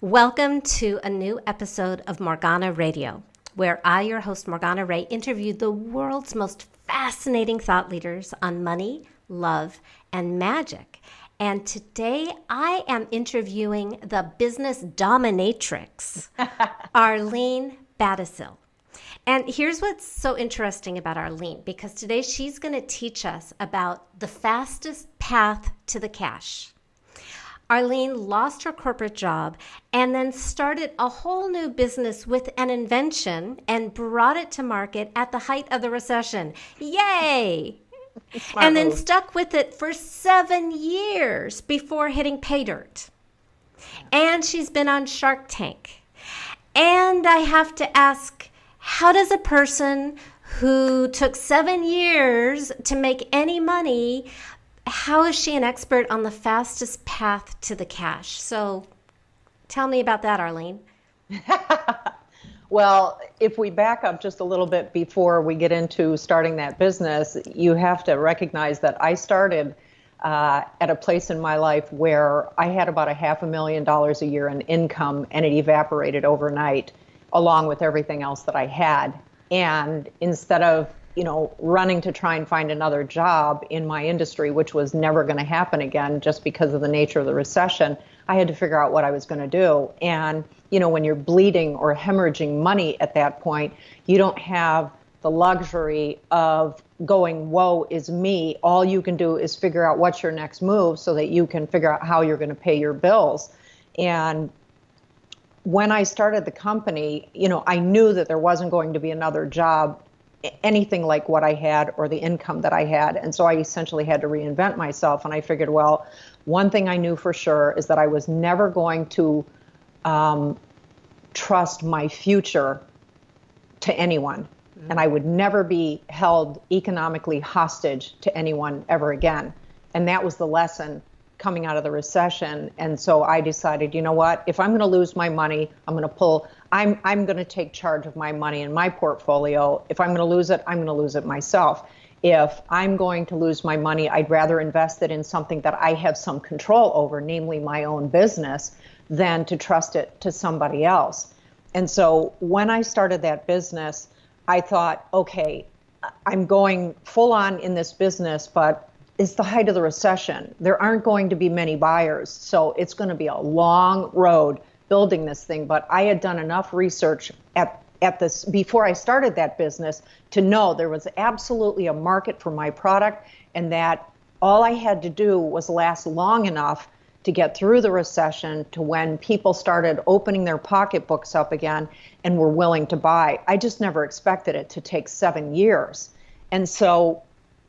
Welcome to a new episode of Morgana Radio, where I, your host Morgana Ray, interview the world's most fascinating thought leaders on money, love, and magic. And today I am interviewing the business dominatrix, Arlene Battishill. And here's what's so interesting about Arlene, because today she's going to teach us about the fastest path to the cash. Arlene lost her corporate job and then started a whole new business with an invention and brought it to market at the height of the recession. Yay! And then stuck with it for 7 years before hitting pay dirt. And she's been on Shark Tank. And I have to ask, how does a person who took 7 years to make any money, how is she an expert on the fastest path to the cash? So tell me about that, Arlene. Well, if we back up just a little bit before we get into starting that business, you have to recognize that I started at a place in my life where I had about $500,000 a year in income, and it evaporated overnight along with everything else that I had. And instead of running to try and find another job in my industry, which was never going to happen again just because of the nature of the recession, I had to figure out what I was going to do. And, when you're bleeding or hemorrhaging money at that point, you don't have the luxury of going, woe is me. All you can do is figure out what's your next move so that you can figure out how you're going to pay your bills. And when I started the company, I knew that there wasn't going to be another job anything like what I had or the income that I had. And so I essentially had to reinvent myself. And I figured, well, one thing I knew for sure is that I was never going to trust my future to anyone. Mm-hmm. And I would never be held economically hostage to anyone ever again. And that was the lesson coming out of the recession. And so I decided, you know what, if I'm going to lose my money, I'm going to take charge of my money and my portfolio. If I'm going to lose it, I'm going to lose it myself. If I'm going to lose my money, I'd rather invest it in something that I have some control over, namely my own business, than to trust it to somebody else. And so when I started that business, I thought, okay, I'm going full on in this business, but it's the height of the recession. There aren't going to be many buyers. So it's going to be a long road building this thing. But I had done enough research at this before I started that business to know there was absolutely a market for my product, and that all I had to do was last long enough to get through the recession to when people started opening their pocketbooks up again and were willing to buy. I just never expected it to take 7 years. And so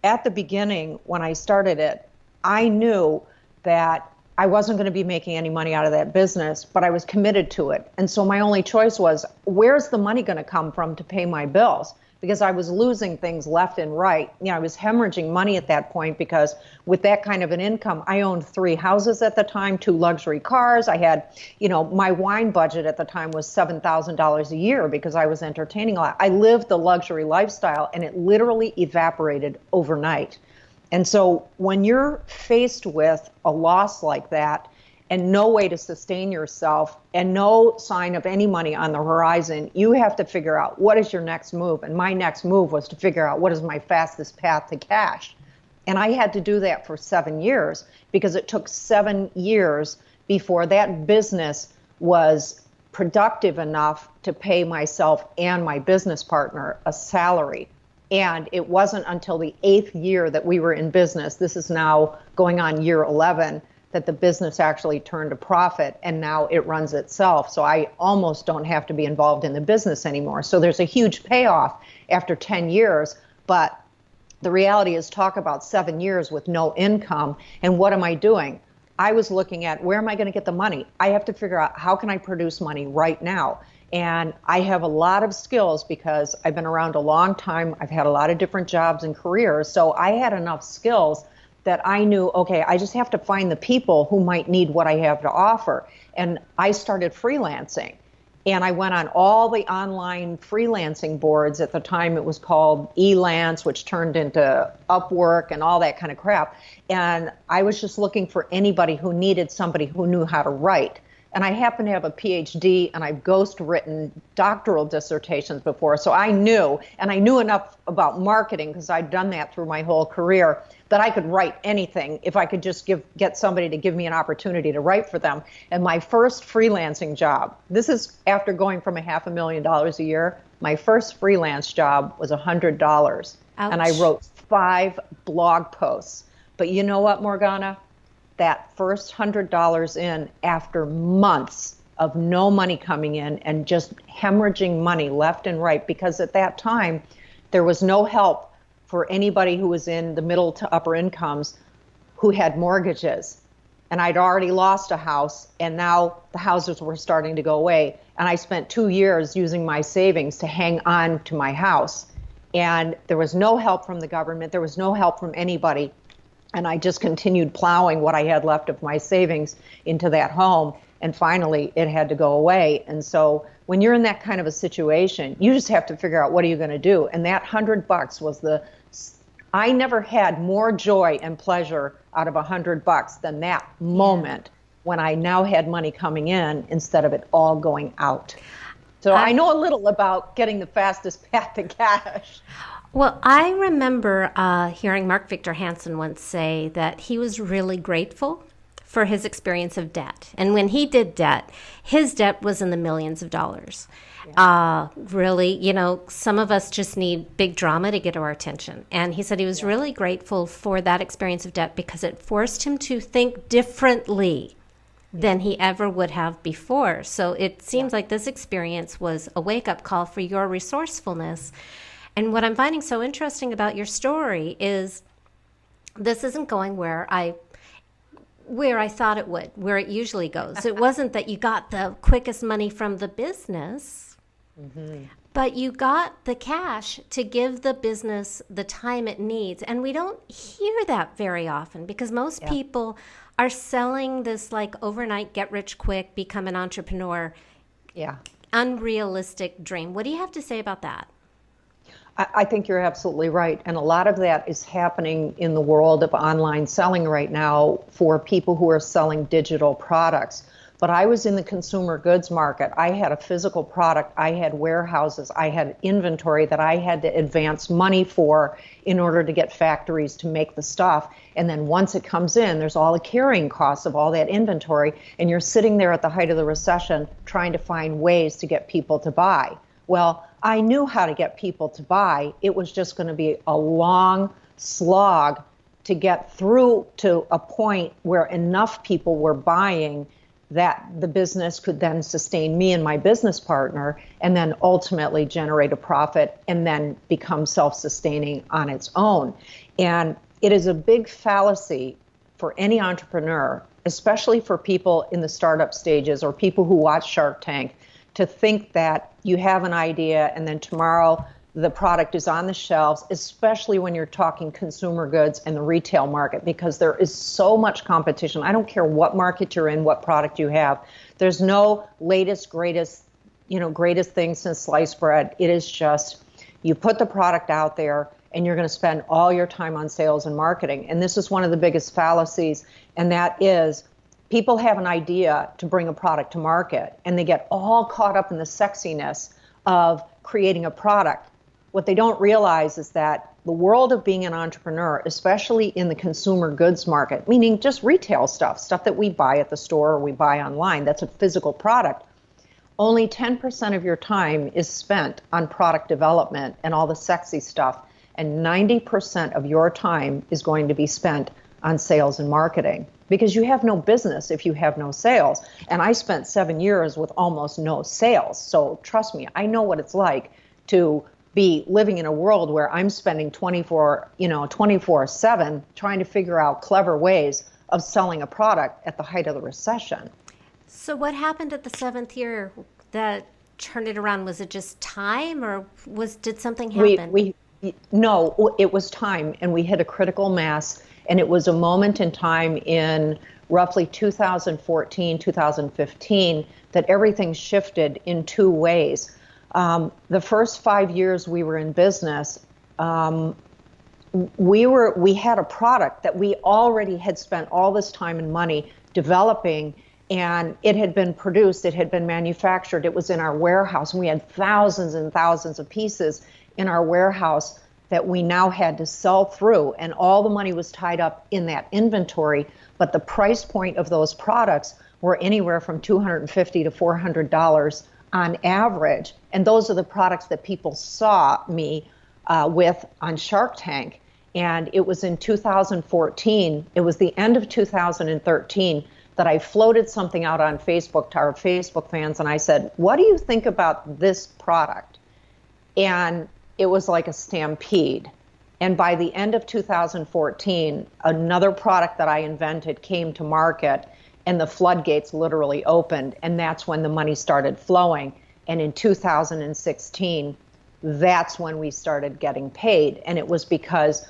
at the beginning, when I started it, I knew that I wasn't going to be making any money out of that business, but I was committed to it. And so my only choice was, where's the money going to come from to pay my bills? Because I was losing things left and right. I was hemorrhaging money at that point because with that kind of an income, I owned 3 houses at the time, 2 luxury cars. I had, my wine budget at the time was $7,000 a year because I was entertaining a lot. I lived the luxury lifestyle, and it literally evaporated overnight. And so when you're faced with a loss like that and no way to sustain yourself and no sign of any money on the horizon, you have to figure out what is your next move. And my next move was to figure out what is my fastest path to cash. And I had to do that for 7 years because it took 7 years before that business was productive enough to pay myself and my business partner a salary. And it wasn't until the 8th year that we were in business, this is now going on year 11, that the business actually turned a profit, and now it runs itself. So I almost don't have to be involved in the business anymore. So there's a huge payoff after 10 years, but the reality is, talk about 7 years with no income, and what am I doing? I was looking at, where am I going to get the money? I have to figure out, how can I produce money right now? And I have a lot of skills because I've been around a long time. I've had a lot of different jobs and careers. So I had enough skills that I knew, okay, I just have to find the people who might need what I have to offer. And I started freelancing. And I went on all the online freelancing boards. At the time, it was called Elance, which turned into Upwork and all that kind of crap. And I was just looking for anybody who needed somebody who knew how to write. And I happen to have a PhD, and I've ghost written doctoral dissertations before. So I knew, and I knew enough about marketing because I'd done that through my whole career, that I could write anything if I could just get somebody to give me an opportunity to write for them. And my first freelancing job, this is after going from $500,000 a year, my first freelance job was $100. Ouch. And I wrote 5 blog posts. But you know what, Morgana? That first $100 in, after months of no money coming in and just hemorrhaging money left and right, because at that time there was no help for anybody who was in the middle to upper incomes who had mortgages. And I'd already lost a house, and now the houses were starting to go away. And I spent 2 years using my savings to hang on to my house. And there was no help from the government. There was no help from anybody. And I just continued plowing what I had left of my savings into that home. And finally, it had to go away. And so when you're in that kind of a situation, you just have to figure out, what are you going to do? And that $100 was I never had more joy and pleasure out of $100 than that moment when I now had money coming in instead of it all going out. So I know a little about getting the fastest path to cash. Well, I remember hearing Mark Victor Hansen once say that he was really grateful for his experience of debt. And when he did debt, his debt was in the millions of dollars. Really, some of us just need big drama to get our attention. And he said he was really grateful for that experience of debt because it forced him to think differently than he ever would have before. So it seems like this experience was a wake-up call for your resourcefulness. And what I'm finding so interesting about your story is this isn't going where I thought it would, where it usually goes. It wasn't that you got the quickest money from the business, but you got the cash to give the business the time it needs. And we don't hear that very often because most people are selling this like overnight, get rich quick, become an entrepreneur, unrealistic dream. What do you have to say about that? I think you're absolutely right. And a lot of that is happening in the world of online selling right now for people who are selling digital products. But I was in the consumer goods market. I had a physical product. I had warehouses. I had inventory that I had to advance money for in order to get factories to make the stuff. And then once it comes in, there's all the carrying costs of all that inventory. And you're sitting there at the height of the recession trying to find ways to get people to buy. Well, I knew how to get people to buy. It was just going to be a long slog to get through to a point where enough people were buying that the business could then sustain me and my business partner and then ultimately generate a profit and then become self-sustaining on its own. And it is a big fallacy for any entrepreneur, especially for people in the startup stages or people who watch Shark Tank, to think that you have an idea and then tomorrow the product is on the shelves, especially when you're talking consumer goods and the retail market, because there is so much competition. I don't care what market you're in, what product you have. There's no latest, greatest thing since sliced bread. It is just, you put the product out there and you're going to spend all your time on sales and marketing. And this is one of the biggest fallacies, and that is, people have an idea to bring a product to market, and they get all caught up in the sexiness of creating a product. What they don't realize is that the world of being an entrepreneur, especially in the consumer goods market, meaning just retail stuff that we buy at the store or we buy online, that's a physical product, only 10% of your time is spent on product development and all the sexy stuff, and 90% of your time is going to be spent on sales and marketing, because you have no business if you have no sales. And I spent 7 years with almost no sales. So trust me, I know what it's like to be living in a world where I'm spending 24/7 trying to figure out clever ways of selling a product at the height of the recession. So what happened at the 7th year that turned it around? Was it just time, or did something happen? No, it was time, and we hit a critical mass. And it was a moment in time in roughly 2014, 2015, that everything shifted in 2 ways. The first 5 years we were in business, we had a product that we already had spent all this time and money developing and it had been produced, it had been manufactured, it was in our warehouse, and we had thousands and thousands of pieces in our warehouse that we now had to sell through, and all the money was tied up in that inventory, but the price point of those products were anywhere from $250 to $400 on average, and those are the products that people saw me with on Shark Tank. And it was in 2014, it was the end of 2013, that I floated something out on Facebook to our Facebook fans, and I said, what do you think about this product? And it was like a stampede. And by the end of 2014, another product that I invented came to market, and the floodgates literally opened, and that's when the money started flowing. And in 2016, that's when we started getting paid. And it was because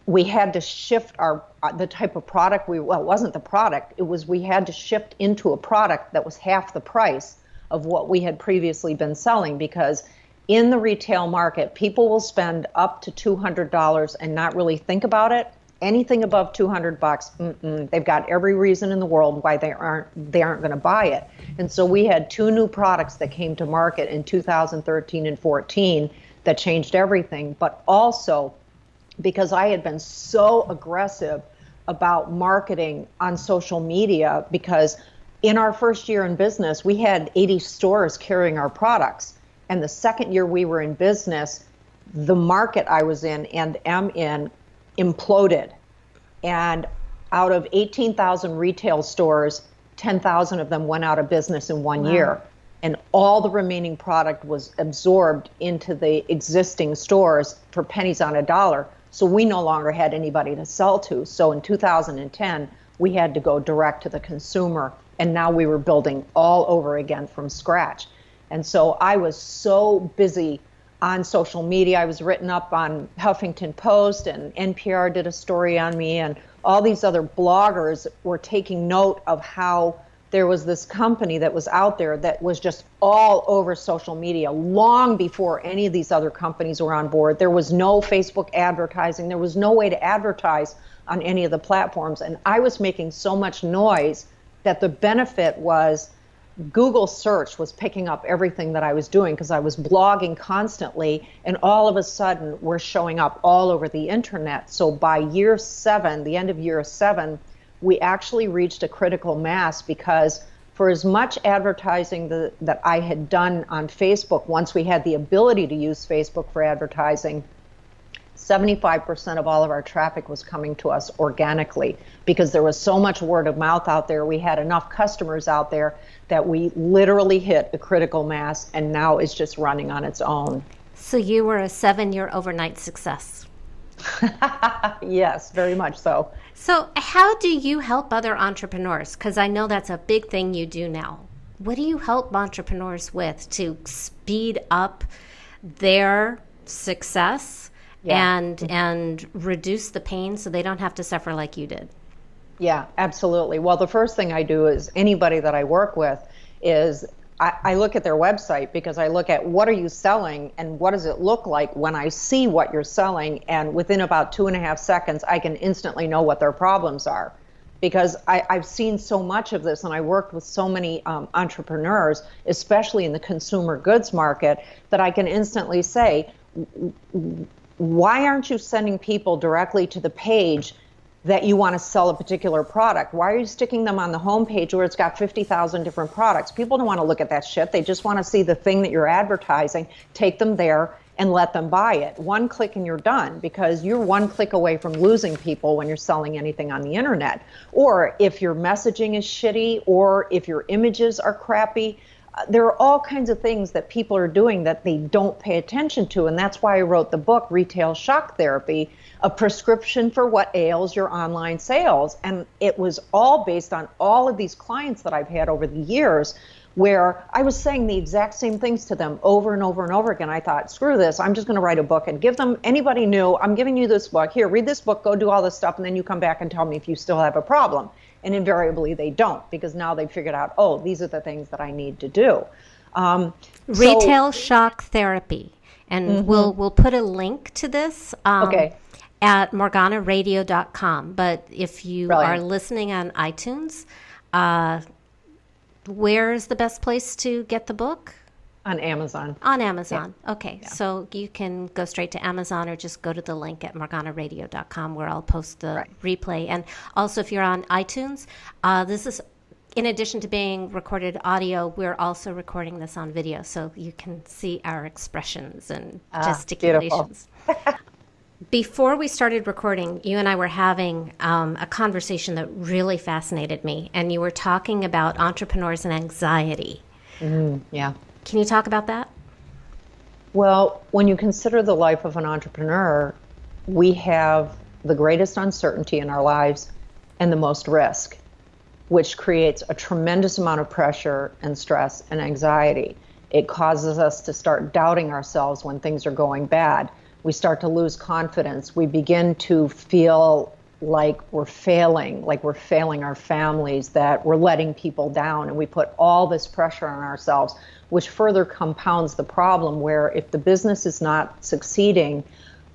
we had to shift the type of product it wasn't the product, it was we had to shift into a product that was half the price of what we had previously been selling, because in the retail market, people will spend up to $200 and not really think about it. Anything above $200, they've got every reason in the world why they aren't going to buy it. And so we had two new products that came to market in 2013 and 14 that changed everything, but also because I had been so aggressive about marketing on social media, because in our first year in business, we had 80 stores carrying our products. And the second year we were in business, the market I was in and am in imploded. And out of 18,000 retail stores, 10,000 of them went out of business in one year. And all the remaining product was absorbed into the existing stores for pennies on a dollar. So we no longer had anybody to sell to. So in 2010, we had to go direct to the consumer. And now we were building all over again from scratch. And so I was so busy on social media. I was written up on Huffington Post, and NPR did a story on me, and all these other bloggers were taking note of how there was this company that was out there that was just all over social media long before any of these other companies were on board. There was no Facebook advertising. There was no way to advertise on any of the platforms. And I was making so much noise that the benefit was Google search was picking up everything that I was doing, because I was blogging constantly, and all of a sudden we're showing up all over the internet. So by year 7, the end of year 7, we actually reached a critical mass, because for as much advertising that I had done on Facebook, once we had the ability to use Facebook for advertising, 75% of all of our traffic was coming to us organically, because there was so much word of mouth out there. We had enough customers out there that we literally hit a critical mass, and now it's just running on its own. So you were a 7-year overnight success. Yes, very much so. So how do you help other entrepreneurs? Because I know that's a big thing you do now. What do you help entrepreneurs with to speed up their success and reduce the pain so they don't have to suffer like you did? Yeah, absolutely. Well, the first thing I do is anybody that I work with is I look at their website, because I look at what are you selling and what does it look like when I see what you're selling. And within about 2.5 seconds, I can instantly know what their problems are, because I've seen so much of this, and I worked with so many entrepreneurs, especially in the consumer goods market, that I can instantly say, why aren't you sending people directly to the page that you want to sell a particular product? Why are you sticking them on the homepage where it's got 50,000 different products? People don't want to look at that shit. They just want to see the thing that you're advertising. Take them there and let them buy it. One click and you're done, because you're one click away from losing people when you're selling anything on the internet. Or if your messaging is shitty, or if your images are crappy, there are all kinds of things that people are doing that they don't pay attention to. And that's why I wrote the book, Retail Shock Therapy, a prescription for what ails your online sales. And it was all based on all of these clients that I've had over the years, where I was saying the exact same things to them over and over and over again. I thought, screw this, I'm just going to write a book and give them, anybody new, I'm giving you this book, here, read this book, go do all this stuff, and then you come back and tell me if you still have a problem. And invariably they don't, because now they've figured out, oh, these are the things that I need to do. Retail Shock Therapy. And we'll put a link to this at morganaradio.com. But if you are listening on iTunes, where's the best place to get the book? On Amazon. On Amazon. Yeah. Okay. Yeah. So you can go straight to Amazon or just go to the link at morganaradio.com where I'll post the replay. And also, if you're on iTunes, this is, in addition to being recorded audio, we're also recording this on video so you can see our expressions and gesticulations. Before we started recording, you and I were having a conversation that really fascinated me, and you were talking about entrepreneurs and anxiety. Yeah. Can you talk about that? Well, when you consider the life of an entrepreneur, we have the greatest uncertainty in our lives and the most risk, which creates a tremendous amount of pressure and stress and anxiety. It causes us to start doubting ourselves when things are going bad. We start to lose confidence. We begin to feel like we're failing our families, that we're letting people down, and we put all this pressure on ourselves, which further compounds the problem where if the business is not succeeding,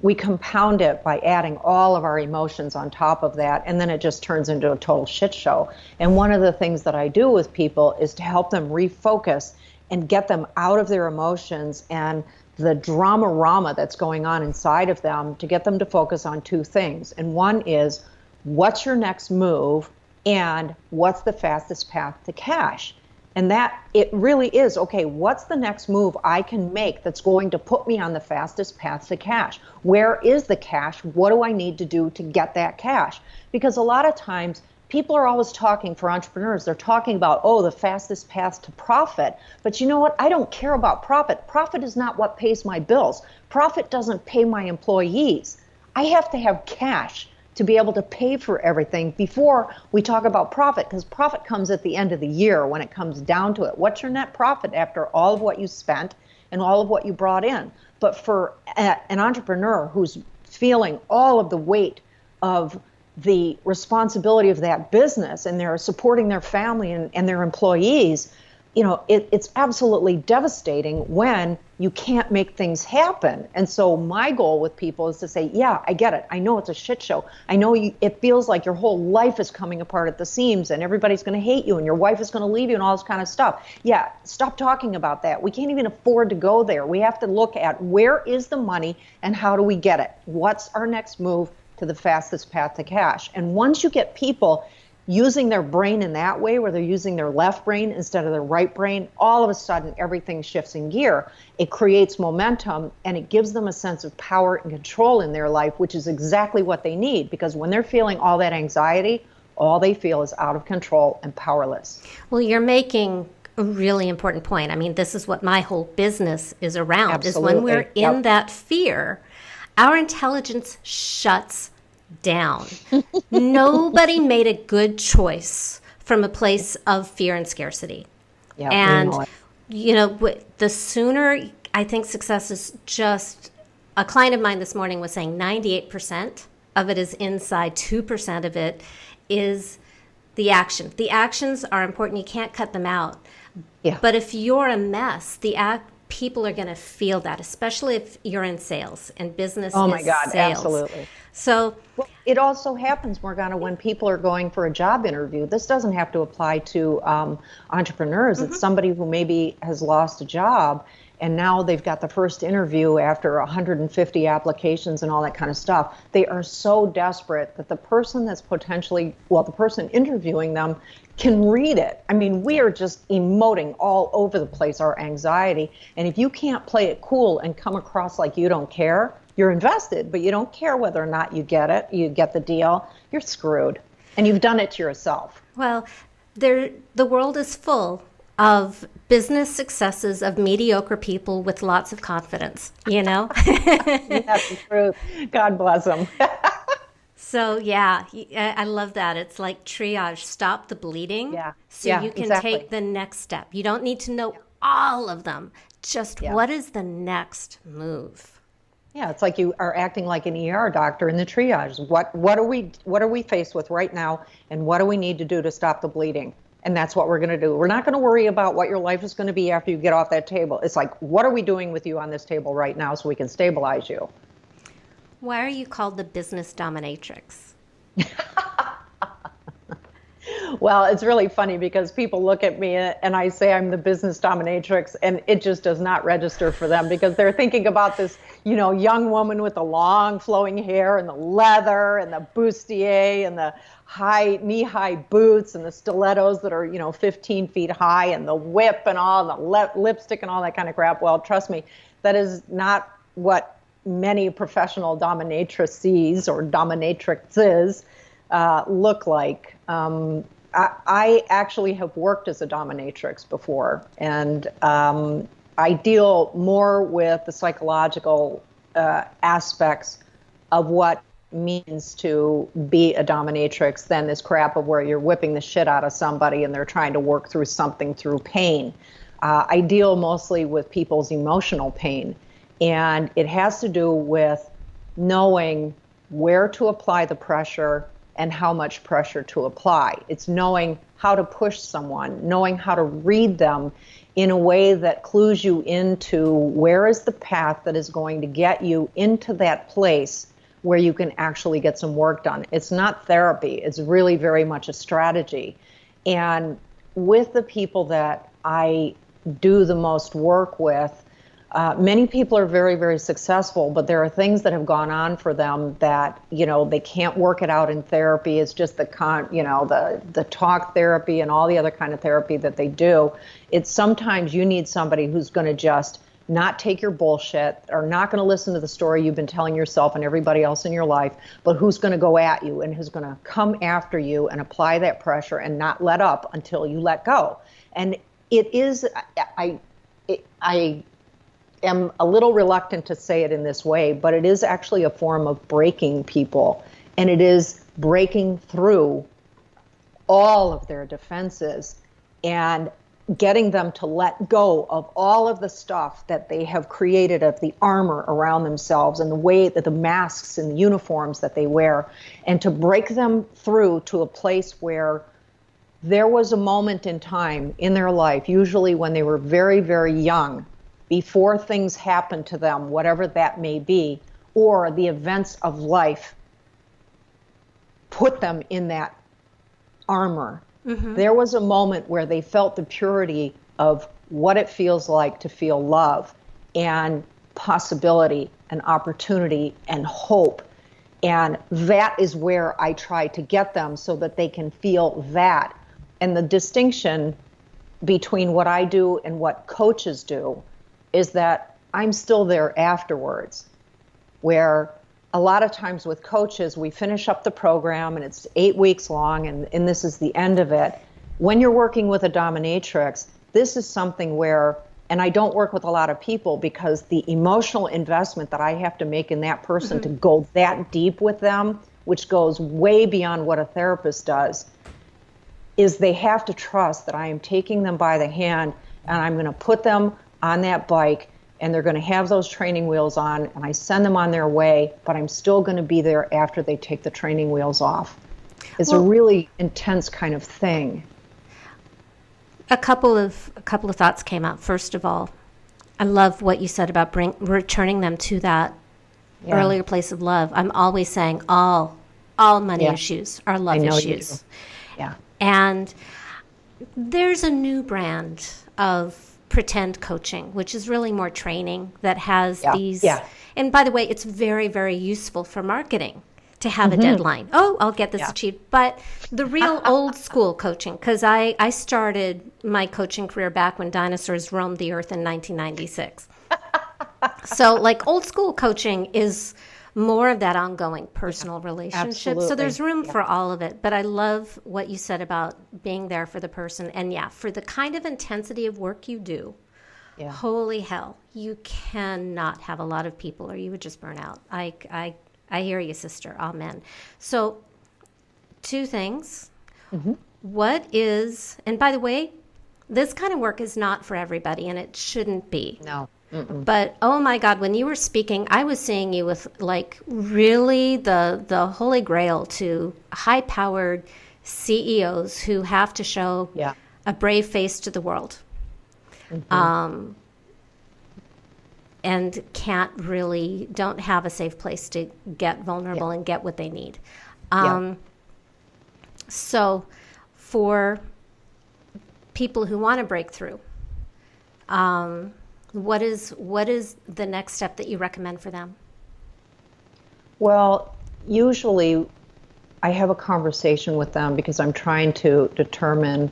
we compound it by adding all of our emotions on top of that, and then it just turns into a total shit show. And one of the things that I do with people is to help them refocus and get them out of their emotions and the drama-rama that's going on inside of them, to get them to focus on two things. And one is, what's your next move, and what's the fastest path to cash? And that it really is, okay, what's the next move I can make that's going to put me on the fastest path to cash? Where is the cash? What do I need to do to get that cash? Because a lot of times, people are always talking, for entrepreneurs, they're talking about, the fastest path to profit. But you know what? I don't care about profit. Profit is not what pays my bills. Profit doesn't pay my employees. I have to have cash to be able to pay for everything before we talk about profit, because profit comes at the end of the year when it comes down to it. What's your net profit after all of what you spent and all of what you brought in? But for an entrepreneur who's feeling all of the weight of the responsibility of that business, and they're supporting their family and their employees, it's absolutely devastating when you can't make things happen. And so my goal with people is to say, yeah, I get it. I know it's a shit show. I know it feels like your whole life is coming apart at the seams and everybody's going to hate you and your wife is going to leave you and all this kind of stuff. Yeah, stop talking about that. We can't even afford to go there. We have to look at, where is the money and how do we get it? What's our next move to the fastest path to cash? And once you get people using their brain in that way, where they're using their left brain instead of their right brain, all of a sudden everything shifts in gear. It creates momentum and it gives them a sense of power and control in their life, which is exactly what they need, because when they're feeling all that anxiety, all they feel is out of control and powerless. Well, you're making a really important point. I mean, this is what my whole business is around. Absolutely. Is when we're in that fear, our intelligence shuts down. Nobody made a good choice from a place of fear and scarcity. Yeah, and, the sooner, I think success is just, a client of mine this morning was saying 98% of it is inside, 2% of it is the action. The actions are important. You can't cut them out. Yeah. But if you're a mess, people are going to feel that, especially if you're in sales, and business Oh my is God, sales. absolutely. So it also happens, Morgana, when people are going for a job interview. This doesn't have to apply to entrepreneurs. It's somebody who maybe has lost a job and now they've got the first interview after 150 applications and all that kind of stuff. They are so desperate that the person the person interviewing them can read it. I mean, we are just emoting all over the place, our anxiety. And if you can't play it cool and come across like you don't care, you're invested, but you don't care whether or not you get it, you get the deal, you're screwed. And you've done it to yourself. Well, the world is full of business successes of mediocre people with lots of confidence, That's the truth. God bless them. So, yeah, I love that. It's like triage, stop the bleeding so you can take the next step. You don't need to know all of them. Just what is the next move? Yeah, it's like you are acting like an ER doctor in the triage. What are we faced with right now, and what do we need to do to stop the bleeding? And that's what we're going to do. We're not going to worry about what your life is going to be after you get off that table. It's like, what are we doing with you on this table right now so we can stabilize you? Why are you called the business dominatrix? Well, it's really funny because people look at me and I say I'm the business dominatrix, and it just does not register for them because they're thinking about this, young woman with the long flowing hair and the leather and the bustier and the high knee-high boots and the stilettos that are, 15 feet high and the whip and all the lipstick and all that kind of crap. Well, trust me, that is not what many professional dominatrices or dominatrixes look like. I actually have worked as a dominatrix before, and I deal more with the psychological aspects of what means to be a dominatrix than this crap of where you're whipping the shit out of somebody and they're trying to work through something through pain. I deal mostly with people's emotional pain, and it has to do with knowing where to apply the pressure and how much pressure to apply. It's knowing how to push someone, knowing how to read them in a way that clues you into where is the path that is going to get you into that place where you can actually get some work done. It's not therapy. It's really very much a strategy. And with the people that I do the most work with, many people are very, very successful, but there are things that have gone on for them that, they can't work it out in therapy. It's just the talk therapy and all the other kind of therapy that they do. It's sometimes you need somebody who's going to just not take your bullshit or not going to listen to the story you've been telling yourself and everybody else in your life, but who's going to go at you and who's going to come after you and apply that pressure and not let up until you let go. And it is, I am a little reluctant to say it in this way, but it is actually a form of breaking people, and it is breaking through all of their defenses and getting them to let go of all of the stuff that they have created of the armor around themselves and the way that the masks and the uniforms that they wear, and to break them through to a place where there was a moment in time in their life, usually when they were very, very young, before things happened to them, whatever that may be, or the events of life put them in that armor. Mm-hmm. There was a moment where they felt the purity of what it feels like to feel love and possibility and opportunity and hope. And that is where I try to get them so that they can feel that. And the distinction between what I do and what coaches do is that I'm still there afterwards, where a lot of times with coaches, we finish up the program and it's 8 weeks long and this is the end of it. When you're working with a dominatrix, this is something where, and I don't work with a lot of people because the emotional investment that I have to make in that person mm-hmm. to go that deep with them, which goes way beyond what a therapist does, is they have to trust that I am taking them by the hand and I'm going to put them on that bike and they're going to have those training wheels on and I send them on their way, but I'm still going to be there after they take the training wheels off. It's a really intense kind of thing. A couple of thoughts came up. First of all, I love what you said about returning them to that earlier place of love. I'm always saying all money issues are love issues. Yeah. And there's a new brand of pretend coaching, which is really more training that has these. Yeah. And by the way, it's very, very useful for marketing to have mm-hmm. a deadline. Oh, I'll get this achieved. But the real old school coaching, because I started my coaching career back when dinosaurs roamed the earth in 1996. So like old school coaching is more of that ongoing personal relationship. Absolutely. So there's room for all of it. But I love what you said about being there for the person. And for the kind of intensity of work you do, holy hell, you cannot have a lot of people or you would just burn out. I hear you, sister. Amen. So 2 things. Mm-hmm. What is, and by the way, this kind of work is not for everybody and it shouldn't be. No. Mm-mm. But oh my God, when you were speaking, I was seeing you with like really the holy grail to high-powered CEOs who have to show a brave face to the world, mm-hmm. And don't have a safe place to get vulnerable and get what they need. So for people who want to break through, what is the next step that you recommend for them? Well, usually I have a conversation with them because I'm trying to determine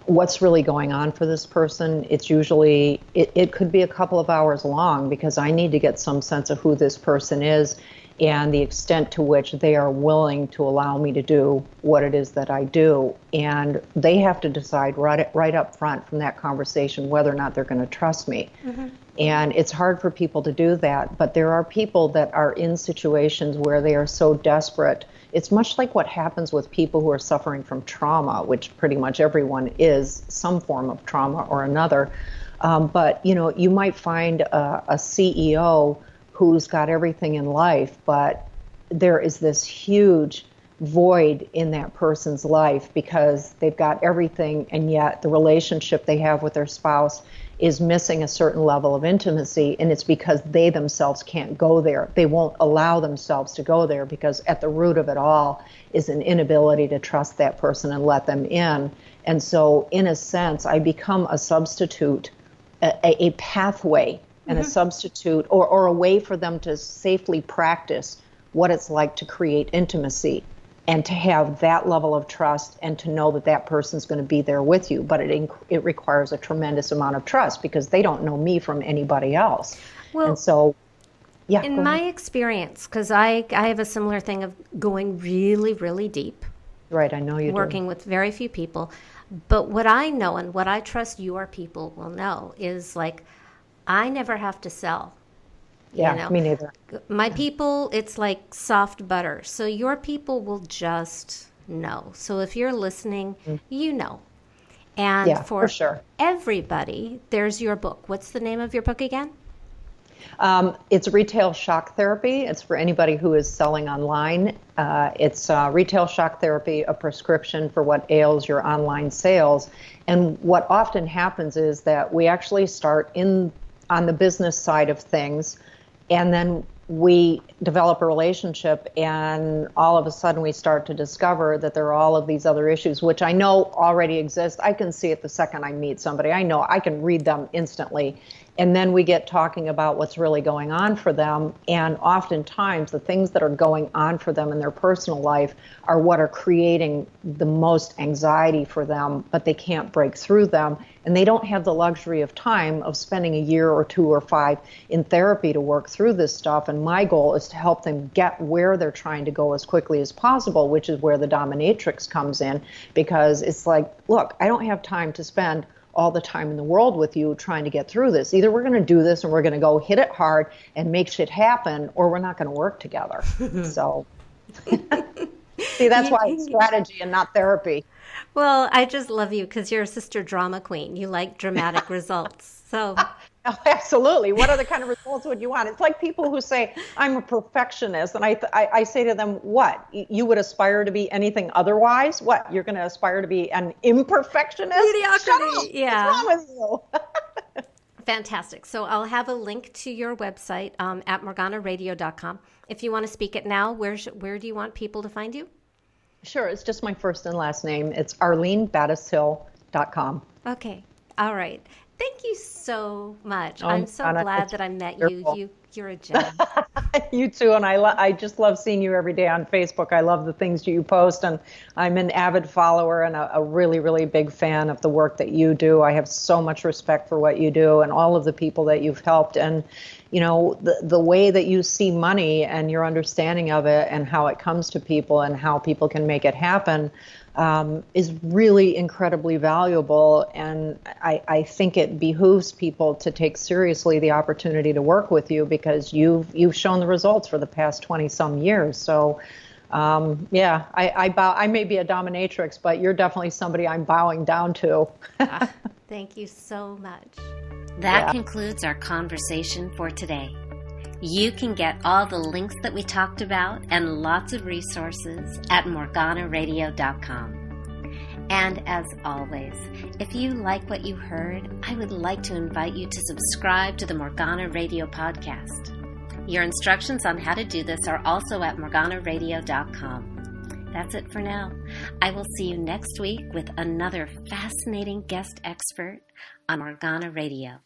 what's really going on for this person. It's usually, it could be a couple of hours long because I need to get some sense of who this person is and the extent to which they are willing to allow me to do what it is that I do. And they have to decide right up front from that conversation whether or not they're going to trust me. Mm-hmm. And it's hard for people to do that, but there are people that are in situations where they are so desperate. It's much like what happens with people who are suffering from trauma, which pretty much everyone is some form of trauma or another. But you might find a CEO who's got everything in life, but there is this huge void in that person's life because they've got everything, and yet the relationship they have with their spouse is missing a certain level of intimacy, and it's because they themselves can't go there. They won't allow themselves to go there because at the root of it all is an inability to trust that person and let them in. And so, in a sense, I become a substitute, a pathway, and a substitute or a way for them to safely practice what it's like to create intimacy and to have that level of trust and to know that that person's going to be there with you. But it requires a tremendous amount of trust because they don't know me from anybody else. Well, and so, yeah. In my experience, because I have a similar thing of going really, really deep. Right, I know you do. Working with very few people. But what I know and what I trust your people will know is like, I never have to sell. Yeah, me neither. My people, it's like soft butter. So your people will just know. So if you're listening, you know. And for sure. Everybody, there's your book. What's the name of your book again? It's Retail Shock Therapy. It's for anybody who is selling online. It's Retail Shock Therapy, a prescription for what ails your online sales. And what often happens is that we actually start on the business side of things, and then we develop a relationship, and all of a sudden we start to discover that there are all of these other issues, which I know already exist. I can see it the second I meet somebody. I know I can read them instantly. And then we get talking about what's really going on for them. And oftentimes the things that are going on for them in their personal life are what are creating the most anxiety for them, but they can't break through them. And they don't have the luxury of time of spending a year or 2 or 5 in therapy to work through this stuff. And my goal is to help them get where they're trying to go as quickly as possible, which is where the Dominatrix comes in, because it's like, look, I don't have time to spend all the time in the world with you trying to get through this. Either we're going to do this and we're going to go hit it hard and make shit happen, or we're not going to work together. So, see, that's why it's strategy and not therapy. Well, I just love you because you're a sister drama queen. You like dramatic results. So. Oh, absolutely. What other kind of results would you want? It's like people who say, I'm a perfectionist. And I say to them, what? You would aspire to be anything otherwise? What? You're going to aspire to be an imperfectionist? Mediocrity. Yeah. What's wrong with you? Fantastic. So I'll have a link to your website at morganaradio.com. If you want to speak it now, where do you want people to find you? Sure. It's just my first and last name. It's arlenebattishill.com. Okay. All right. Thank you so much. I'm so glad that I met you. You're a gem. You too. And I just love seeing you every day on Facebook. I love the things you post, and I'm an avid follower and a really, really big fan of the work that you do. I have so much respect for what you do and all of the people that you've helped. And, you know, the way that you see money and your understanding of it and how it comes to people and how people can make it happen is really incredibly valuable. And I think it behooves people to take seriously the opportunity to work with you because you've shown the results for the past 20 some years. So yeah, I may be a dominatrix, but you're definitely somebody I'm bowing down to. Thank you so much. That concludes our conversation for today. You can get all the links that we talked about and lots of resources at morganaradio.com. And as always, if you like what you heard, I would like to invite you to subscribe to the Morgana Radio podcast. Your instructions on how to do this are also at morganaradio.com. That's it for now. I will see you next week with another fascinating guest expert on Morgana Radio.